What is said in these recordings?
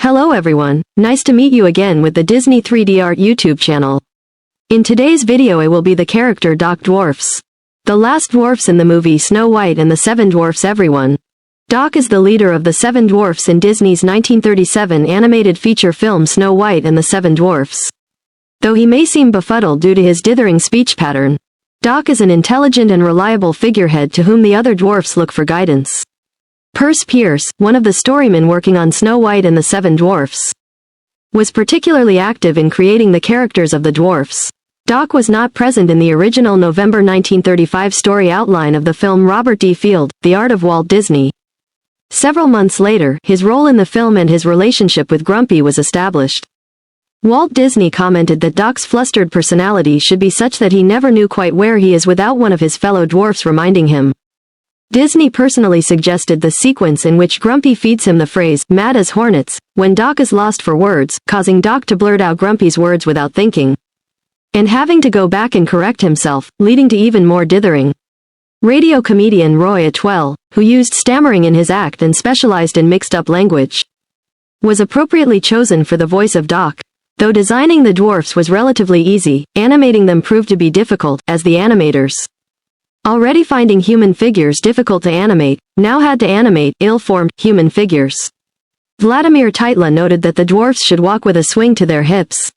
Hello everyone, nice to meet you again with the Disney 3D Art YouTube channel. In today's video I will be the character Doc Dwarfs. The last dwarfs in the movie Snow White and the Seven Dwarfs everyone. Doc is the leader of the Seven Dwarfs in Disney's 1937 animated feature film Snow White and the Seven Dwarfs. Though he may seem befuddled due to his dithering speech pattern, Doc is an intelligent and reliable figurehead to whom the other dwarfs look for guidance. Percy Pierce, one of the storymen working on Snow White and the Seven Dwarfs, was particularly active in creating the characters of the dwarfs. Doc was not present in the original November 1935 story outline of the film Robert D. Field, The Art of Walt Disney. Several months later, his role in the film and his relationship with Grumpy was established. Walt Disney commented that Doc's flustered personality should be such that he never knew quite where he is without one of his fellow dwarfs reminding him. Disney personally suggested the sequence in which Grumpy feeds him the phrase, "mad as hornets," when Doc is lost for words, causing Doc to blurt out Grumpy's words without thinking, and having to go back and correct himself, leading to even more dithering. Radio comedian Roy Atwell, who used stammering in his act and specialized in mixed-up language, was appropriately chosen for the voice of Doc. Though designing the dwarfs was relatively easy, animating them proved to be difficult, as the animators, already finding human figures difficult to animate, now had to animate ill-formed human figures. Vladimir Tytla noted that the dwarfs should walk with a swing to their hips.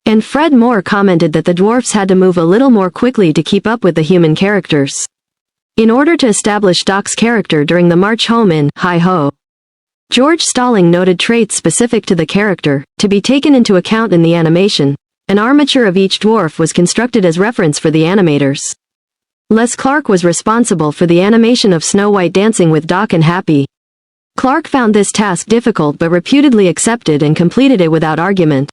And Fred Moore commented that the dwarfs had to move a little more quickly to keep up with the human characters, in order to establish Doc's character during the march home in Hi-Ho. George Stalling noted traits specific to the character, to be taken into account in the animation. An armature of each dwarf was constructed as reference for the animators. Les Clark was responsible for the animation of Snow White dancing with Doc and Happy. Clark found this task difficult but reputedly accepted and completed it without argument.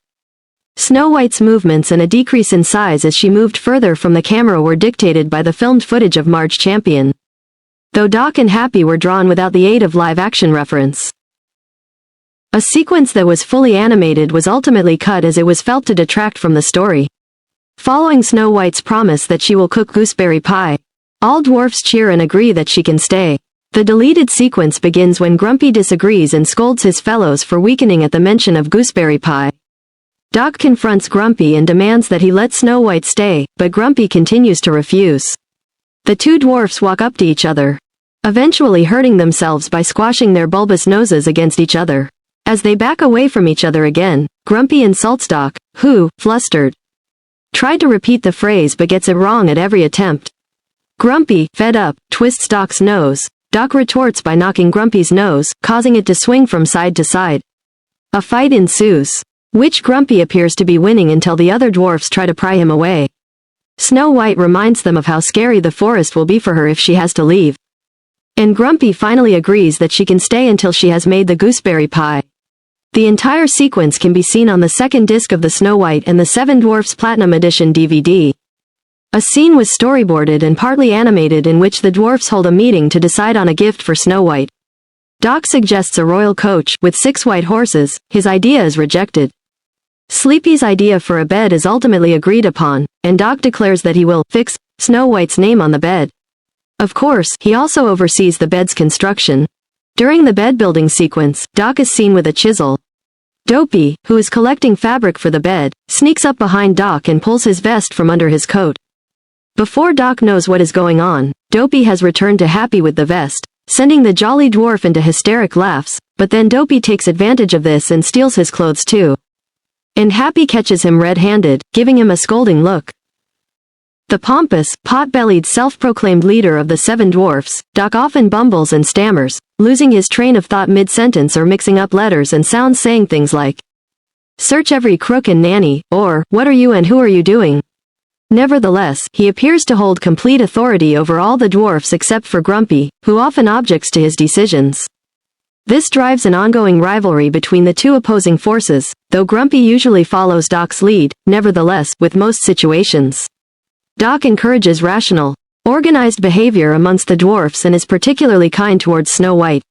Snow White's movements and a decrease in size as she moved further from the camera were dictated by the filmed footage of Marge Champion, though Doc and Happy were drawn without the aid of live-action reference. A sequence that was fully animated was ultimately cut as it was felt to detract from the story. Following Snow White's promise that she will cook gooseberry pie, all dwarfs cheer and agree that she can stay. The deleted sequence begins when Grumpy disagrees and scolds his fellows for weakening at the mention of gooseberry pie. Doc confronts Grumpy and demands that he let Snow White stay, but Grumpy continues to refuse. The two dwarfs walk up to each other, eventually hurting themselves by squashing their bulbous noses against each other. As they back away from each other again, Grumpy insults Doc, who, flustered, tried to repeat the phrase but gets it wrong at every attempt. Grumpy, fed up, twists Doc's nose. Doc retorts by knocking Grumpy's nose, causing it to swing from side to side. A fight ensues, which Grumpy appears to be winning until the other dwarfs try to pry him away. Snow White reminds them of how scary the forest will be for her if she has to leave. And Grumpy finally agrees that she can stay until she has made the gooseberry pie. The entire sequence can be seen on the second disc of the Snow White and the Seven Dwarfs Platinum Edition DVD. A scene was storyboarded and partly animated in which the dwarfs hold a meeting to decide on a gift for Snow White. Doc suggests a royal coach with 6 white horses. His idea is rejected. Sleepy's idea for a bed is ultimately agreed upon, and Doc declares that he will fix Snow White's name on the bed. Of course, he also oversees the bed's construction. During the bed-building sequence, Doc is seen with a chisel. Dopey, who is collecting fabric for the bed, sneaks up behind Doc and pulls his vest from under his coat. Before Doc knows what is going on, Dopey has returned to Happy with the vest, sending the jolly dwarf into hysteric laughs, but then Dopey takes advantage of this and steals his clothes too. And Happy catches him red-handed, giving him a scolding look. The pompous, pot-bellied self-proclaimed leader of the Seven Dwarfs, Doc often bumbles and stammers, losing his train of thought mid-sentence or mixing up letters and sounds, saying things like, "Search every crook and nanny," or, "What are you and who are you doing?" Nevertheless, he appears to hold complete authority over all the dwarfs except for Grumpy, who often objects to his decisions. This drives an ongoing rivalry between the two opposing forces, though Grumpy usually follows Doc's lead. Nevertheless, with most situations, Doc encourages rational, organized behavior amongst the dwarfs and is particularly kind towards Snow White.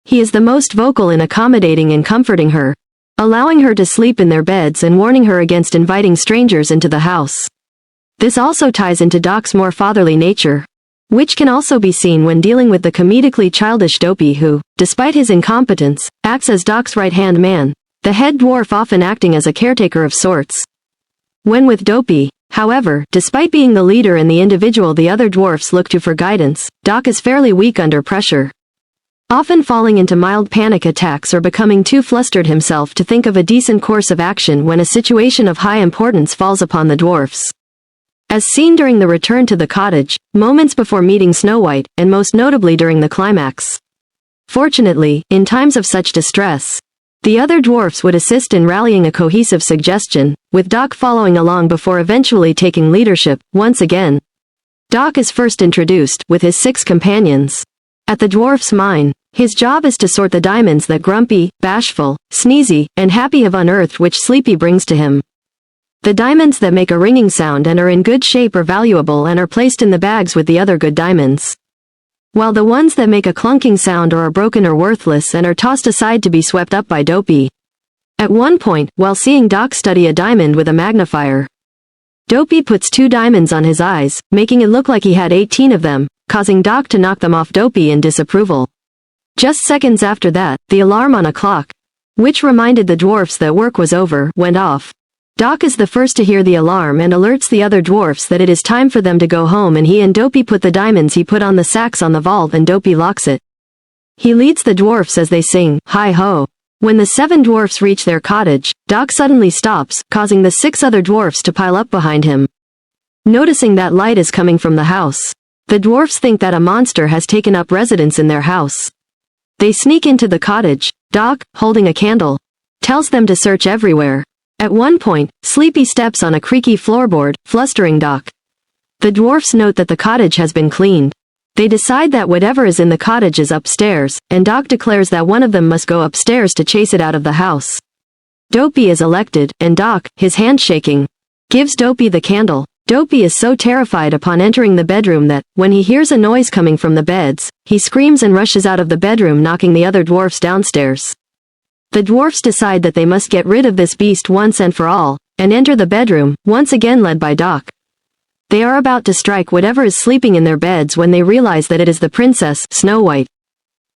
He is the most vocal in accommodating and comforting her, allowing her to sleep in their beds and warning her against inviting strangers into the house. This also ties into Doc's more fatherly nature. which can also be seen when dealing with the comedically childish Dopey who, despite his incompetence, acts as Doc's right-hand man, the head dwarf often acting as a caretaker of sorts. When with Dopey, however, despite being the leader and the individual the other dwarfs look to for guidance, Doc is fairly weak under pressure, often falling into mild panic attacks or becoming too flustered himself to think of a decent course of action when a situation of high importance falls upon the dwarfs. As seen during the return to the cottage, moments before meeting Snow White, and most notably during the climax. Fortunately, in times of such distress, the other dwarfs would assist in rallying a cohesive suggestion, with Doc following along before eventually taking leadership. Once again, Doc is first introduced, with his 6 companions, at the dwarf's mine. His job is to sort the diamonds that Grumpy, Bashful, Sneezy, and Happy have unearthed which Sleepy brings to him. The diamonds that make a ringing sound and are in good shape are valuable and are placed in the bags with the other good diamonds, while the ones that make a clunking sound or are broken are worthless and are tossed aside to be swept up by Dopey. At one point, while seeing Doc study a diamond with a magnifier, Dopey puts 2 diamonds on his eyes, making it look like he had 18 of them, causing Doc to knock them off Dopey in disapproval. Just seconds after that, the alarm on a clock, which reminded the dwarfs that work was over, went off. Doc is the first to hear the alarm and alerts the other dwarfs that it is time for them to go home, and he and Dopey put the diamonds he put on the sacks on the vault and Dopey locks it. He leads the dwarfs as they sing, "Hi-ho." When the 7 dwarfs reach their cottage, Doc suddenly stops, causing the 6 other dwarfs to pile up behind him. Noticing that light is coming from the house, the dwarfs think that a monster has taken up residence in their house. They sneak into the cottage. Doc, holding a candle, tells them to search everywhere. At one point, Sleepy steps on a creaky floorboard, flustering Doc. The dwarfs note that the cottage has been cleaned. They decide that whatever is in the cottage is upstairs, and Doc declares that one of them must go upstairs to chase it out of the house. Dopey is elected, and Doc, his hand shaking, gives Dopey the candle. Dopey is so terrified upon entering the bedroom that, when he hears a noise coming from the beds, he screams and rushes out of the bedroom, knocking the other dwarfs downstairs. The dwarfs decide that they must get rid of this beast once and for all, and enter the bedroom, once again led by Doc. They are about to strike whatever is sleeping in their beds when they realize that it is the princess, Snow White.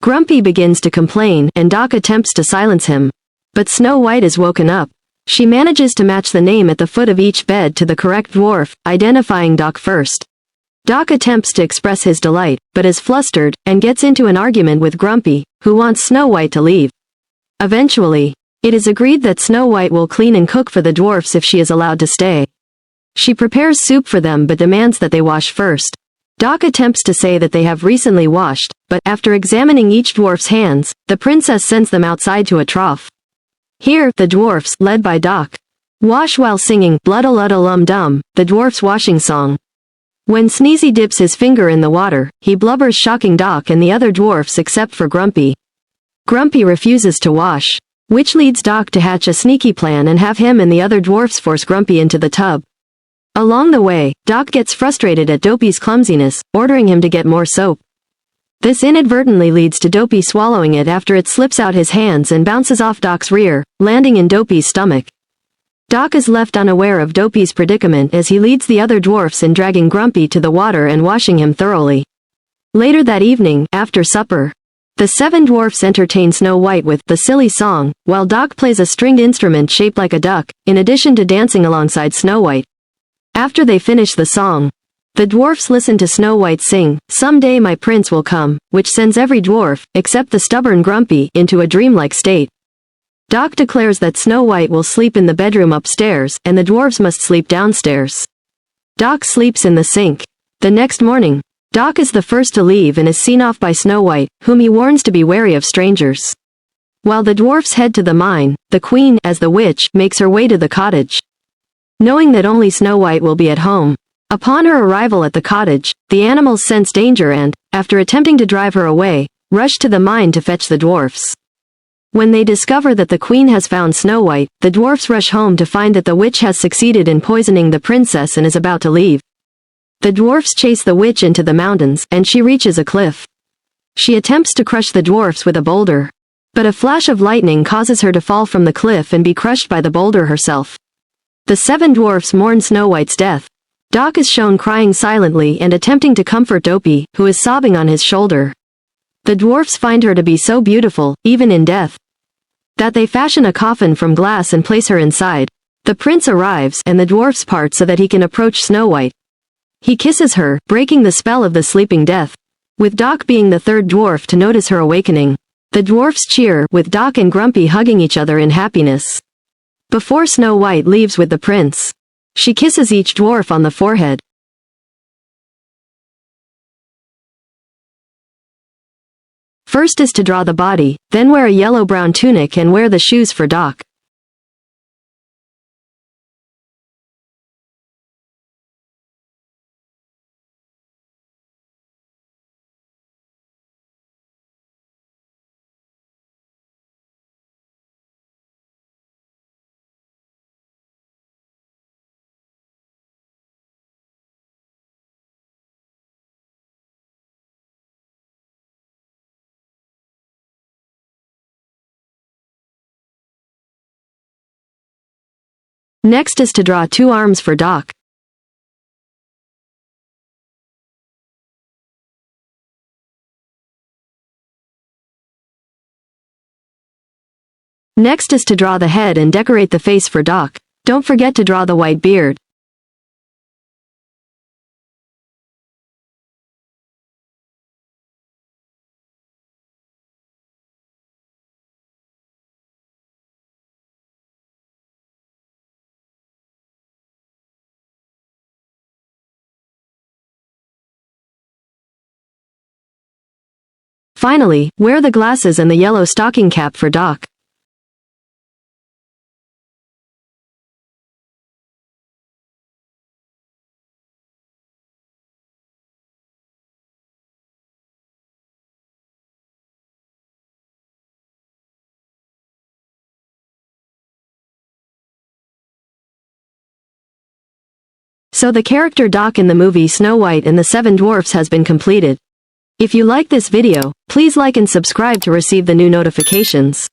Grumpy begins to complain, and Doc attempts to silence him. But Snow White is woken up. She manages to match the name at the foot of each bed to the correct dwarf, identifying Doc first. Doc attempts to express his delight, but is flustered, and gets into an argument with Grumpy, who wants Snow White to leave. Eventually, it is agreed that Snow White will clean and cook for the dwarfs if she is allowed to stay. She prepares soup for them but demands that they wash first. Doc attempts to say that they have recently washed, but after examining each dwarf's hands, the princess sends them outside to a trough. Here, the dwarfs, led by Doc, wash while singing Blood-a-lud-a-lum-dum, the dwarfs' washing song. When Sneezy dips his finger in the water, he blubbers, shocking Doc and the other dwarfs except for Grumpy. Grumpy refuses to wash, which leads Doc to hatch a sneaky plan and have him and the other dwarfs force Grumpy into the tub. Along the way, Doc gets frustrated at Dopey's clumsiness, ordering him to get more soap. This inadvertently leads to Dopey swallowing it after it slips out his hands and bounces off Doc's rear, landing in Dopey's stomach. Doc is left unaware of Dopey's predicament as he leads the other dwarfs in dragging Grumpy to the water and washing him thoroughly. Later that evening, after supper, the 7 dwarfs entertain Snow White with the silly song, while Doc plays a stringed instrument shaped like a duck, in addition to dancing alongside Snow White. After they finish the song, the dwarfs listen to Snow White sing, "Someday my prince will come," which sends every dwarf, except the stubborn Grumpy, into a dreamlike state. Doc declares that Snow White will sleep in the bedroom upstairs, and the dwarves must sleep downstairs. Doc sleeps in the sink. The next morning, Doc is the first to leave and is seen off by Snow White, whom he warns to be wary of strangers. While the dwarfs head to the mine, the queen, as the witch, makes her way to the cottage, knowing that only Snow White will be at home. Upon her arrival at the cottage, the animals sense danger and, after attempting to drive her away, rush to the mine to fetch the dwarfs. When they discover that the queen has found Snow White, the dwarfs rush home to find that the witch has succeeded in poisoning the princess and is about to leave. The dwarfs chase the witch into the mountains, and she reaches a cliff. She attempts to crush the dwarfs with a boulder, but a flash of lightning causes her to fall from the cliff and be crushed by the boulder herself. The 7 dwarfs mourn Snow White's death. Doc is shown crying silently and attempting to comfort Dopey, who is sobbing on his shoulder. The dwarfs find her to be so beautiful, even in death, that they fashion a coffin from glass and place her inside. The prince arrives, and the dwarfs part so that he can approach Snow White. He kisses her, breaking the spell of the sleeping death, with Doc being the third dwarf to notice her awakening. The dwarfs cheer, with Doc and Grumpy hugging each other in happiness. Before Snow White leaves with the prince, she kisses each dwarf on the forehead. First is to draw the body, then wear a yellow-brown tunic and wear the shoes for Doc. Next is to draw 2 arms for Doc. Next is to draw the head and decorate the face for Doc. Don't forget to draw the white beard. Finally, wear the glasses and the yellow stocking cap for Doc. So the character Doc in the movie Snow White and the 7 Dwarfs has been completed. If you like this video, please like and subscribe to receive the new notifications.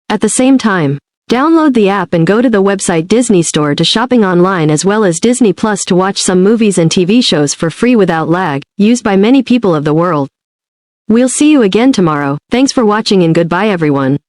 At the same time, download the app and go to the website DisneyStore to shopping online as well as Disney Plus to watch some movies and TV shows for free without lag, used by many people of the world. We'll see you again tomorrow. Thanks for watching and goodbye everyone.